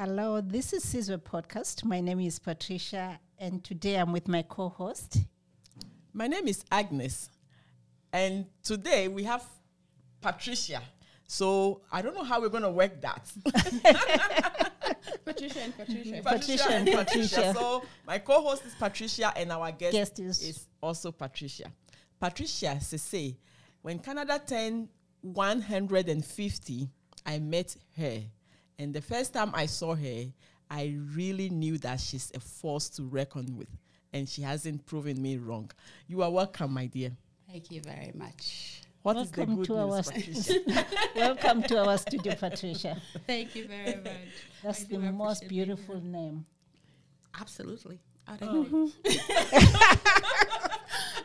Hello, this is Sizwe podcast. My name is Patricia, and today I'm with my co-host. My name is Agnes, and today we have Patricia. So I don't know how we're going to work that. Patricia and Patricia. Patricia and Patricia. So my co-host is Patricia, and our guest is also Patricia. Patricia say, when Canada turned 150, I met her. And the first time I saw her, I really knew that she's a force to reckon with. And she hasn't proven me wrong. You are welcome, my dear. Thank you very much. What is the good news, Patricia? Welcome to our studio, Patricia. Thank you very much. That's the most beautiful name. Absolutely.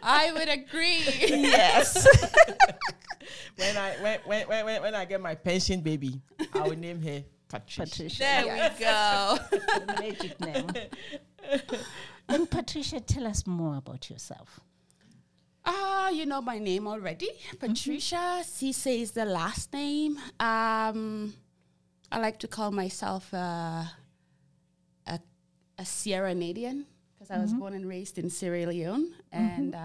I would agree. Yes. When I get my pension baby, I will name her Patricia. There we go. The magic name. And Patricia, tell us more about yourself. You know my name already. Patricia. Sizwe is the last name. I like to call myself a Sierranadian because I was born and raised in Sierra Leone and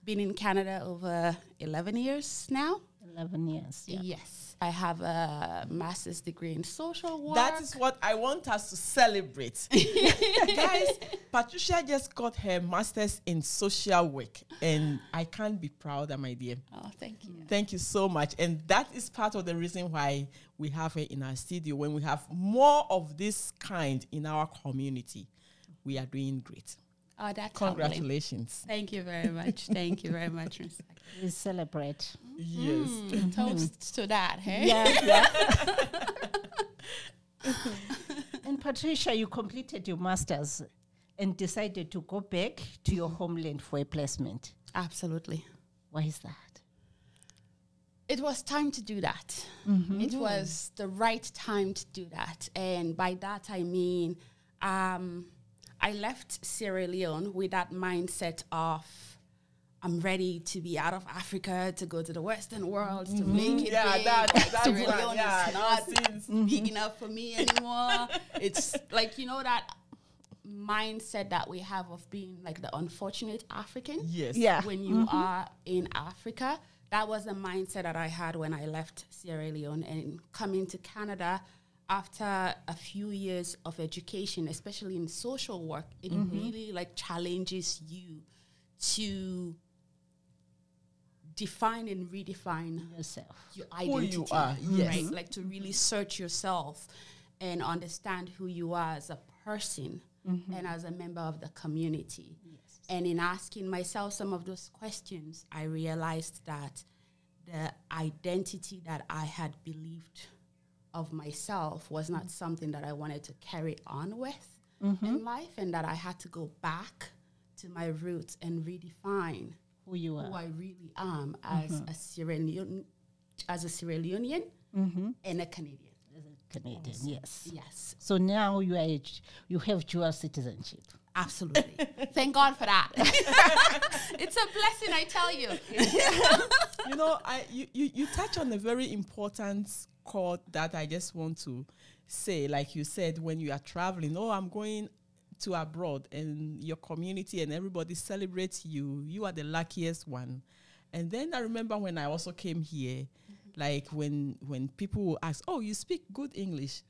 been in Canada over 11 years now. 11 years. Yeah. Yes. I have a master's degree in social work. That is what I want us to celebrate. Guys, Patricia just got her master's in social work, and I can't be prouder, my dear. Oh, thank you. Thank you so much. And that is part of the reason why we have her in our studio. When we have more of this kind in our community, we are doing great. Oh, that's congratulations. Lovely. Thank you very much. Thank you very much. We celebrate. Yes. Toast to that, hey? Yeah. And Patricia, you completed your master's and decided to go back to your homeland for a placement. Absolutely. Why is that? It was time to do that. It was the right time to do that. And by that, I mean, I left Sierra Leone with that mindset of I'm ready to be out of Africa, to go to the Western world, to make it big. That's Sierra right. Leone is not big enough for me anymore. It's like, you know, that mindset that we have of being like the unfortunate African. Yes. Yeah. When you are in Africa, that was the mindset that I had when I left Sierra Leone and coming to Canada. After a few years of education, especially in social work, it really like challenges you to define and redefine Yourself. your identity. Who you are, yes. Right? Like to really search yourself and understand who you are as a person and as a member of the community. Yes. And in asking myself some of those questions, I realized that the identity that I had believed of myself was not something that I wanted to carry on with in life, and that I had to go back to my roots and redefine Who you are. who I really am as a Sierra Leonean and a Canadian. Canadian, yes. Yes, So now you have dual citizenship. absolutely. Thank God for that. It's a blessing, I tell you. You know, you touch on a very important chord that I just want to say. Like you said, when you are traveling, I'm going to abroad, and your community and everybody celebrates you. You are the luckiest one. And then I remember when I also came here, like when people will ask, oh, you speak good English.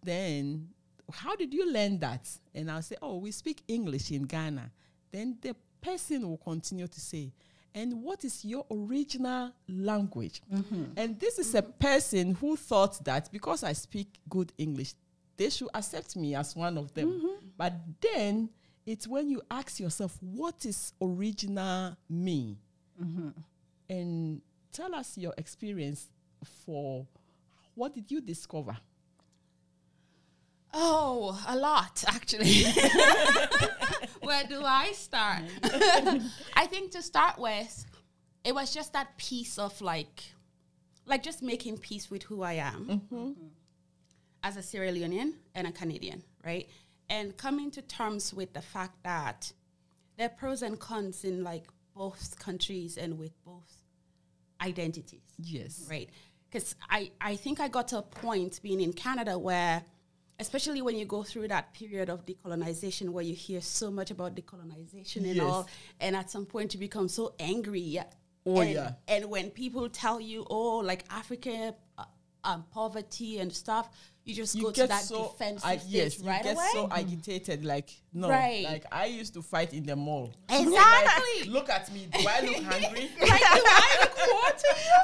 Then how did you learn that? And I'll say, oh, we speak English in Ghana. Then the person will continue to say, and what is your original language? And this is a person who thought that because I speak good English, they should accept me as one of them. But then it's when you ask yourself, what is original me? And tell us your experience for what did you discover? Oh, a lot, actually. Where do I start? I think to start with, it was just that piece of like just making peace with who I am as a Sierra Leonean and a Canadian, right? And coming to terms with the fact that there are pros and cons in like both countries and with both identities. Yes. Right? Because I think I got to a point being in Canada where especially when you go through that period of decolonization where you hear so much about decolonization and all, and at some point you become so angry. And when people tell you, oh, like Africa, poverty and stuff, you just go to that defensive stage right away. So agitated, like, no. Like, I used to fight in the mall. Exactly. Like, look at me. Do I look hungry? Like, do I look forward to you?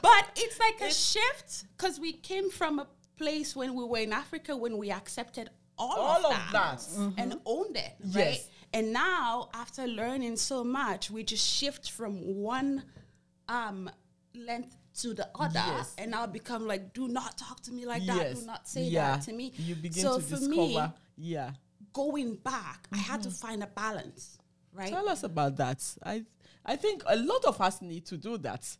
But it's like a shift, because we came from a place when we were in Africa when we accepted all of that. And owned it, right? And now, after learning so much, we just shift from one length to the other, and now become like, do not talk to me like that, do not say that to me. You begin to discover, going back, I had to find a balance, right? Tell us about that. I think a lot of us need to do that.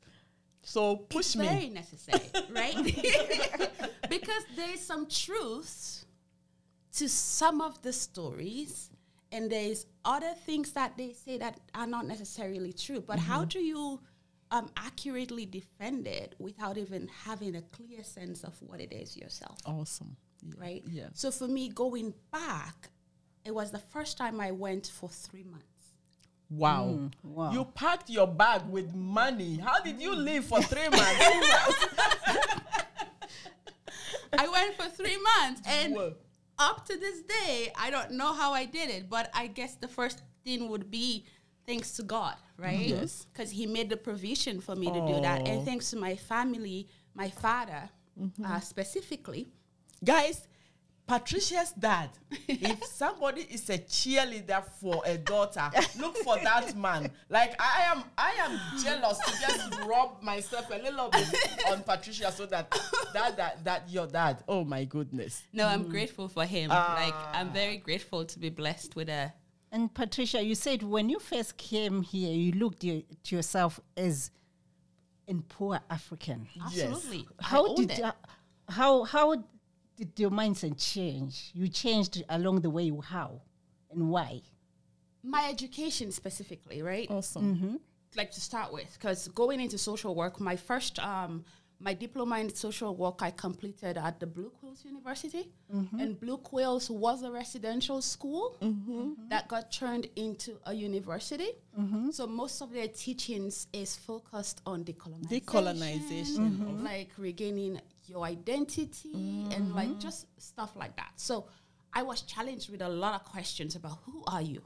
So push me. It's very necessary, right? Because there's some truths to some of the stories, and there's other things that they say that are not necessarily true. But how do you accurately defend it without even having a clear sense of what it is yourself? Awesome. Right? Yeah. So for me, going back, it was the first time I went for 3 months. Wow. You packed your bag with money. How did you live for 3 months? I went for 3 months, and up to this day, I don't know how I did it, but I guess the first thing would be thanks to God, right? Yes. Because he made the provision for me to do that. And thanks to my family, my father specifically. Guys, Patricia's dad, if somebody is a cheerleader for a daughter, look for that man. Like, I am jealous to just rub myself a little bit on Patricia so that your dad, oh my goodness. No, I'm grateful for him. Like, I'm very grateful to be blessed with a... And Patricia, you said when you first came here, you looked to yourself as a poor African. Absolutely. Yes. How did your mindset change? You changed along the way. How and why? My education specifically, right? Awesome. Like, to start with, because going into social work, my first my diploma in social work I completed at the Blue Quills University. And Blue Quills was a residential school that got turned into a university. So most of their teachings is focused on decolonization. Like regaining your identity and like just stuff like that. So I was challenged with a lot of questions about who are you?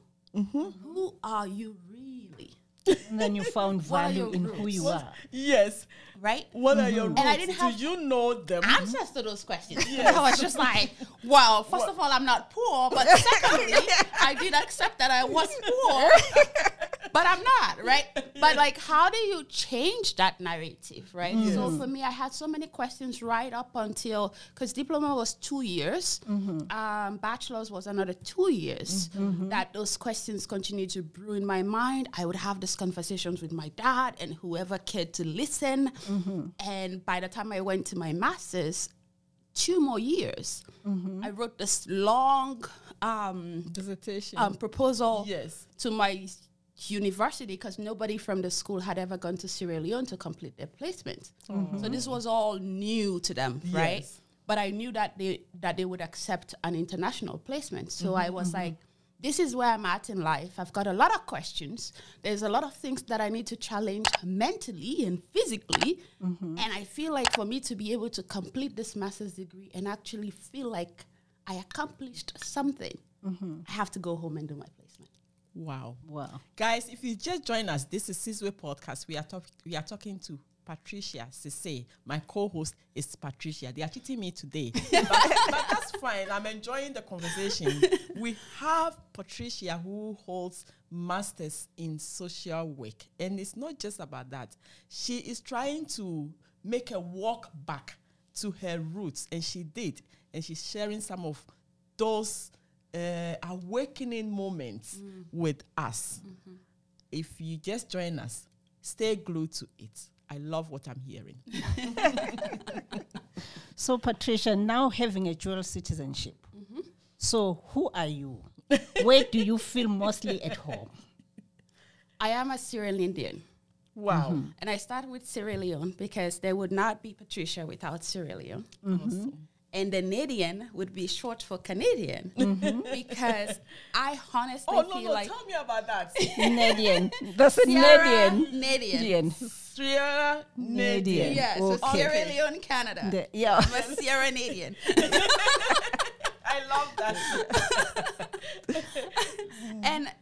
Who are you really? And then you found value in who you are. Yes. Right? What are your roots? And I didn't have Did you know them? answers to those questions. I was just like, well, first of all, I'm not poor, but secondly, I did accept that I was poor, but I'm not, right? But like, how do you change that narrative, right? So for me, I had so many questions right up until, because diploma was 2 years, bachelor's was another 2 years, that those questions continued to brew in my mind. I would have these conversations with my dad and whoever cared to listen. And by the time I went to my master's, 2 more years, I wrote this long dissertation proposal to my university, because nobody from the school had ever gone to Sierra Leone to complete their placement. So this was all new to them, right? But I knew that they would accept an international placement. So I was like, this is where I'm at in life. I've got a lot of questions. There's a lot of things that I need to challenge mentally and physically. And I feel like for me to be able to complete this master's degree and actually feel like I accomplished something, I have to go home and do my placement. Wow. Guys, if you just join us, this is Sizwe Podcast. We are talking to Patricia Sise. My co-host is Patricia. They are cheating me today. but that's fine. I'm enjoying the conversation. We have Patricia, who holds masters in social work. And it's not just about that. She is trying to make a walk back to her roots. And she did. And she's sharing some of those awakening moments with us. If you just join us, stay glued to it. I love what I'm hearing. So, Patricia, now having a dual citizenship, so who are you? Where do you feel mostly at home? I am a Sierranadian. Wow. And I start with Sierra Leone because there would not be Patricia without Sierra Leone. Awesome. And the Nadian would be short for Canadian because I honestly feel like tell me about that. Nadian. That's a Nadian. Nadian. Sierranadian. Yeah, so Sierra Leone, Canada. Yeah. I'm a Sierranadian. I love that.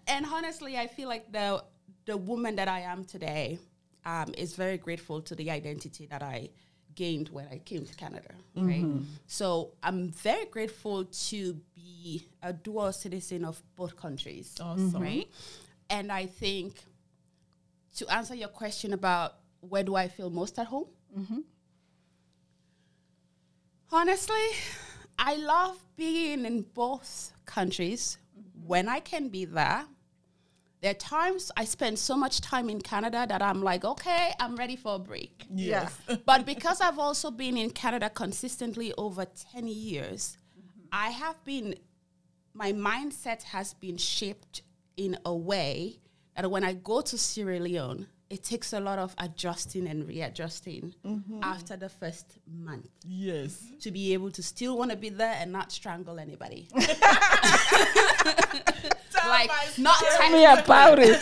And honestly, I feel like the woman that I am today is very grateful to the identity that I gained when I came to Canada, right? So I'm very grateful to be a dual citizen of both countries, right? And I think to answer your question about where do I feel most at home, honestly, I love being in both countries when I can be there. There are times I spend so much time in Canada that I'm like, okay, I'm ready for a break. Yes. But because I've also been in Canada consistently over 10 years, my mindset has been shaped in a way that when I go to Sierra Leone, it takes a lot of adjusting and readjusting after the first month. Yes. To be able to still want to be there and not strangle anybody. Like, not Tell me about it.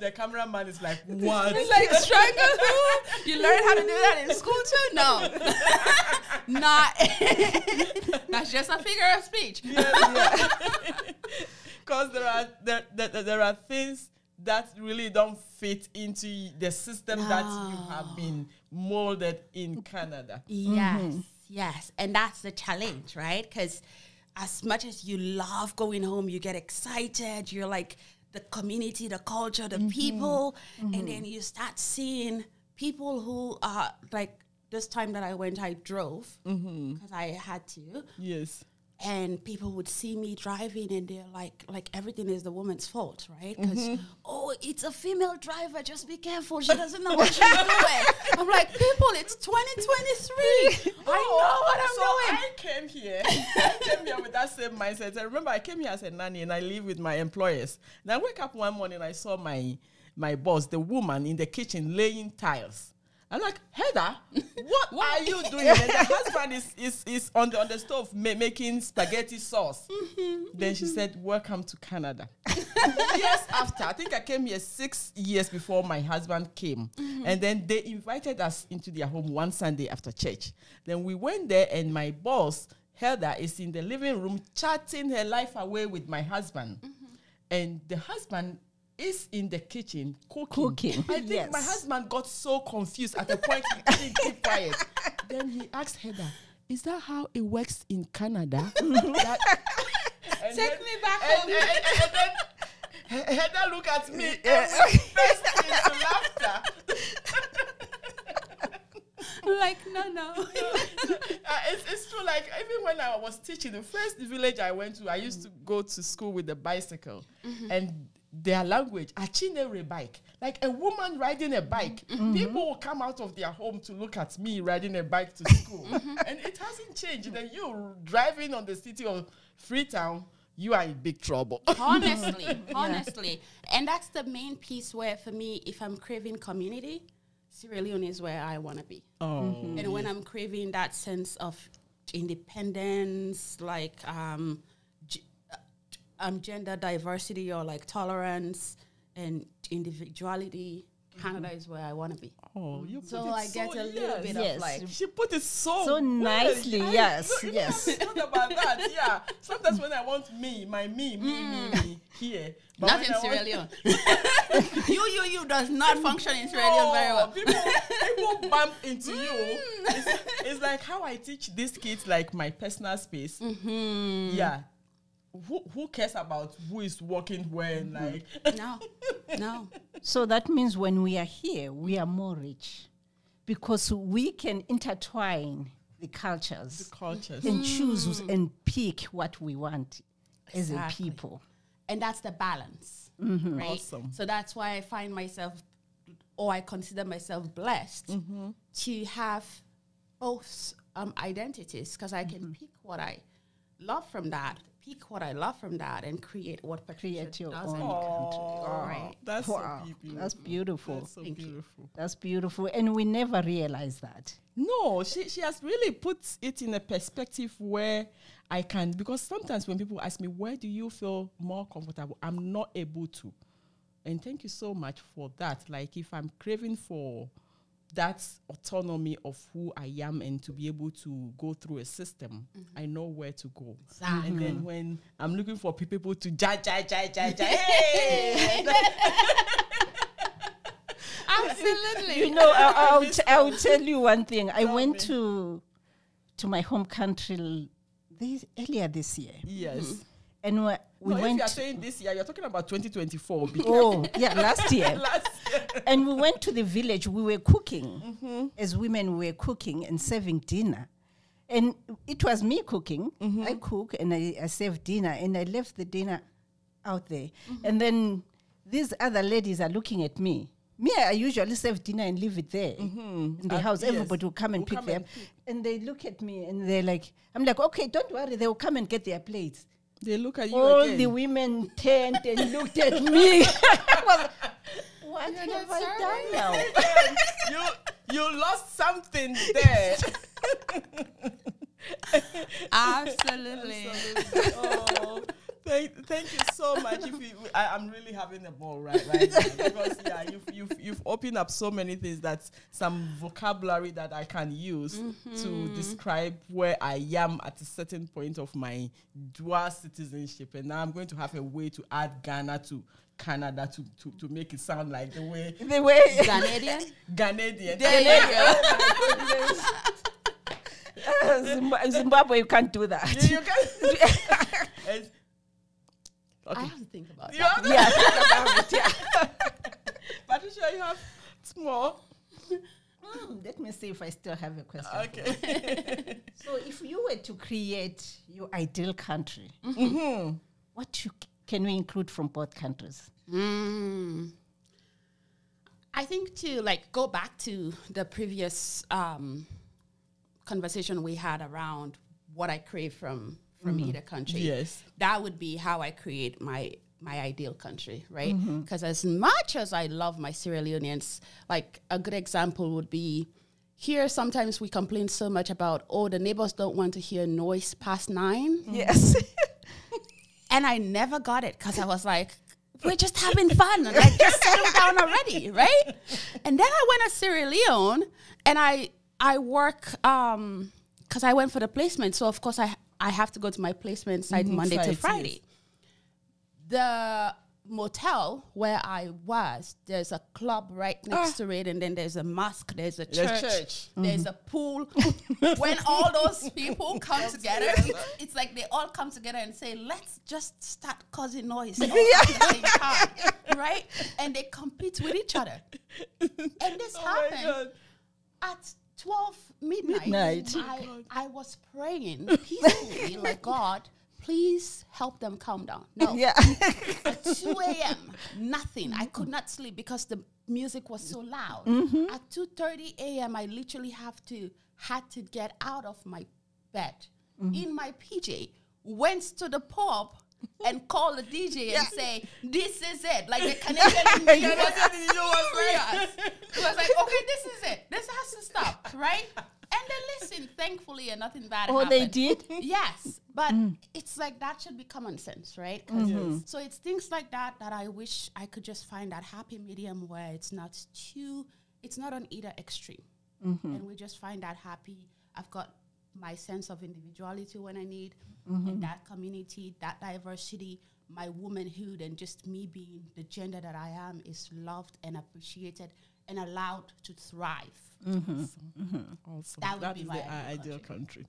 The cameraman is like, what? It's like, strangle who? You learn how to do that in school too? No. Not. That's just a figure of speech. Because there are things that really don't fit into the system that you have been molded in Canada. Yes. And that's the challenge, right? Because as much as you love going home, you get excited. You're like the community, the culture, the people. And then you start seeing people who are like, this time that I went, I drove because I had to. Yes. And people would see me driving and they're like everything is the woman's fault, right? Because, it's a female driver, just be careful. She doesn't know what she's doing. I'm like, people, it's 2023. I know what I'm doing. I came here with that same mindset. I remember I came here as a nanny and I live with my employers. And I wake up one morning, I saw my boss, the woman in the kitchen laying tiles. I'm like, Heather, what are you doing? And the husband is on the stove making spaghetti sauce. Then she said, welcome to Canada. Years after, I think I came here 6 years before my husband came. And then they invited us into their home one Sunday after church. Then we went there and my boss, Heather, is in the living room chatting her life away with my husband. And the husband is in the kitchen cooking. I think my husband got so confused at the point he couldn't keep quiet. Then he asked Heather, is that how it works in Canada? Take me back home. And then Heather looked at me and burst into laughter. Like, no. It's true. Like, even when I was teaching, the first village I went to, I used to go to school with the bicycle. And their language, Achinere bike, like a woman riding a bike. People will come out of their home to look at me riding a bike to school. And it hasn't changed. Then you driving on the city of Freetown, you are in big trouble. Honestly. And that's the main piece where, for me, if I'm craving community, Sierra Leone is where I want to be. And when I'm craving that sense of independence, like gender diversity or like tolerance and individuality, Canada is where I want to be. So I get a little bit of like... She put it so well. Nicely, yes. Not about that, yeah. Sometimes when I want me here. But not in Sierra Leone. You does not function in Sierra Leone very well. People bump into you. It's like how I teach these kids like my personal space. Yeah. Who cares about who is walking where and like no. So that means when we are here, we are more rich because we can intertwine the cultures and choose and pick what we want as a people. And that's the balance, right? Awesome. So that's why I find myself, or I consider myself blessed to have both identities because I can pick what I love from that pick what I love from that and create what Patricia Create your does own in the country. Right. That's Wow, so beautiful. that's beautiful. That's so beautiful. That's beautiful. And we never realize that. No, she has really put it in a perspective where I can, because sometimes when people ask me, where do you feel more comfortable? I'm not able to. And thank you so much for that. Like, if I'm craving for that autonomy of who I am and to be able to go through a system, I know where to go. Exactly. And then when I'm looking for people to hey! Absolutely. You know, I'll tell you one thing. I went to my home country earlier this year. Yes. And we If went. you are saying this year, you're talking about 2024. Oh, yeah, last year. Last year. And we went to the village. We were cooking. As women, we were cooking and serving dinner. And it was me cooking. I cook and I serve dinner. And I left the dinner out there. And then these other ladies are looking at me. I usually serve dinner and leave it there in the house. Yes. Everybody will come and pick them. And they look at me and they're like, I'm like, okay, don't worry. They will come and get their plates. They look at you All again. the women turned and looked at me. What have I done now? You lost something there. Absolutely. Oh, thank you so much. I'm really having a ball right now because you've opened up so many things, that some vocabulary that I can use to describe where I am at a certain point of my dual citizenship, and now I'm going to have a way to add Ghana to Canada to make it sound like the way Ghanadian. There you go. Zimbabwe, you can't do that. You can. Okay. I have to think about You have that. to- Yeah, think about it. Yeah. Patricia, you have more. Let me see if I still have a question. Okay. So, if you were to create your ideal country, what can we include from both countries? I think to go back to the previous conversation we had around what I crave from either country. Yes. That would be how I create my ideal country, right? Because as much as I love my Sierra Leoneans, a good example would be here. Sometimes we complain so much about, the neighbors don't want to hear noise past 9. Yes. And I never got it because I was like, we're just having fun. Just settle down already, right? And then I went to Sierra Leone and I work, because I went for the placement. So, of course, I have to go to my placement site Monday to Friday. Yes. The motel where I was, there's a club right next to it, and then there's a mosque, there's a church, there's a pool. When all those people come together, it's like they all come together and say, let's just start causing noise all at the same time, right? And they compete with each other. And this happened at 12 midnight. I was praying peacefully, like, God, please help them calm down. No. Yeah. At 2 a.m., nothing. I could not sleep because the music was so loud. At 2:30 a.m., I literally had to get out of my bed in my PJ, went to the pub and call the DJ and say, this is it. Like the Canadian DJ was serious. He was like, okay, this is it. This has to stop, right? And they listened, thankfully, and nothing bad happened. Oh, they did? Yes. But it's like that should be common sense, right? So it's things like that I wish I could just find that happy medium where it's not on either extreme. And we just find that happy. I've got my sense of individuality when I need, and that community, that diversity, my womanhood, and just me being the gender that I am is loved and appreciated and allowed to thrive. Awesome. That would be is my the ideal ideal country.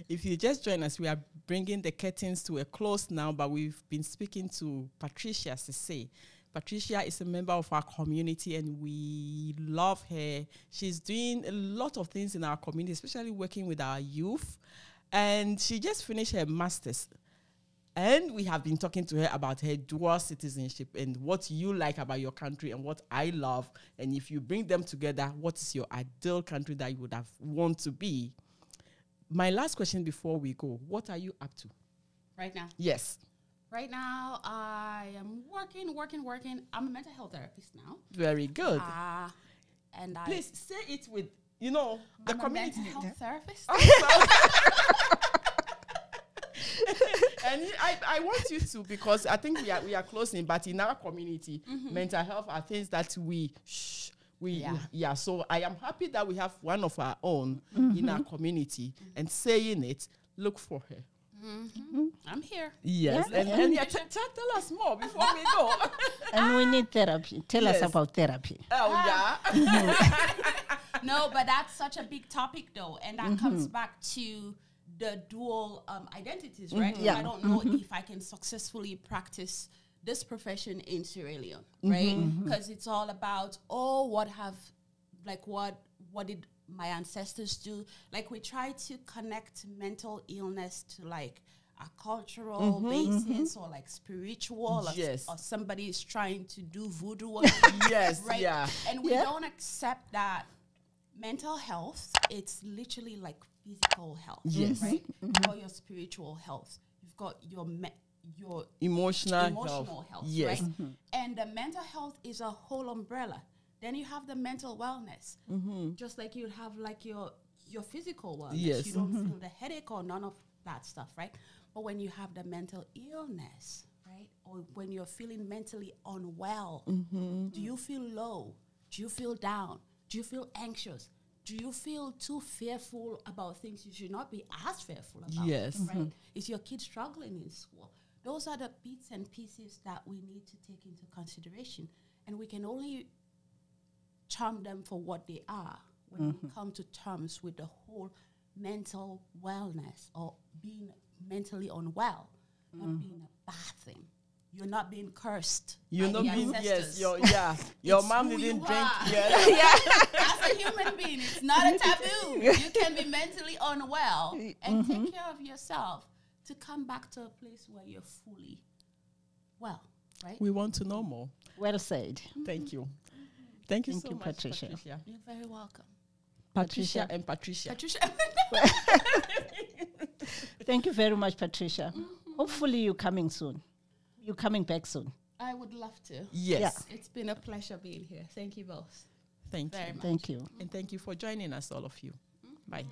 If you just join us, we are bringing the curtains to a close now, but we've been speaking to Patricia Sizwe. Patricia is a member of our community and we love her. She's doing a lot of things in our community, especially working with our youth. And she just finished her master's. And we have been talking to her about her dual citizenship and what you like about your country and what I love. And if you bring them together, what is your ideal country that you would have want to be? My last question before we go, what are you up to? Right now? Yes. Right now, I am working. I'm a mental health therapist now. Very good. And please say it with, you know, the community. I'm a mental health therapist. And I want you to, because I think we are closing, but in our community, mental health are things that so I am happy that we have one of our own in our community and saying it, look for her. I'm here. Yes. Yeah. And tell us more before we go. And we need therapy. Tell us about therapy. Oh, yeah. No, but that's such a big topic, though. And that comes back to the dual identities, right? Yeah. I don't know if I can successfully practice this profession in Sierra Leone, right? Because it's all about, what did my ancestors do? Like, we try to connect mental illness to like a cultural basis or like spiritual, or somebody is trying to do voodoo or right? Yeah. And we don't accept that mental health, it's literally like physical health, right? You've got your spiritual health, you've got your emotional health, right? And the mental health is a whole umbrella. Then you have the mental wellness, just like you'd have like your physical wellness. Yes. You don't feel the headache or none of that stuff, right? But when you have the mental illness, right, or when you're feeling mentally unwell, do you feel low? Do you feel down? Do you feel anxious? Do you feel too fearful about things you should not be as fearful about? Yes. Right? Is your kid struggling in school? Those are the bits and pieces that we need to take into consideration. And we can only charm them for what they are when we come to terms with the whole mental wellness or being mentally unwell, not being a bad thing. You're not being cursed. You're not being, ancestors. your mom didn't drink. As a human being, it's not a taboo. You can be mentally unwell and take care of yourself to come back to a place where you're fully well, right? We want to know more. Well said. Thank you. Thank you so much, Patricia. You're very welcome. Patricia and Patricia. Thank you very much, Patricia. Hopefully you're coming soon. You're coming back soon. I would love to. Yes. Yeah. It's been a pleasure being here. Thank you both. Thank you. Very much. Thank you. And thank you for joining us, all of you. Bye.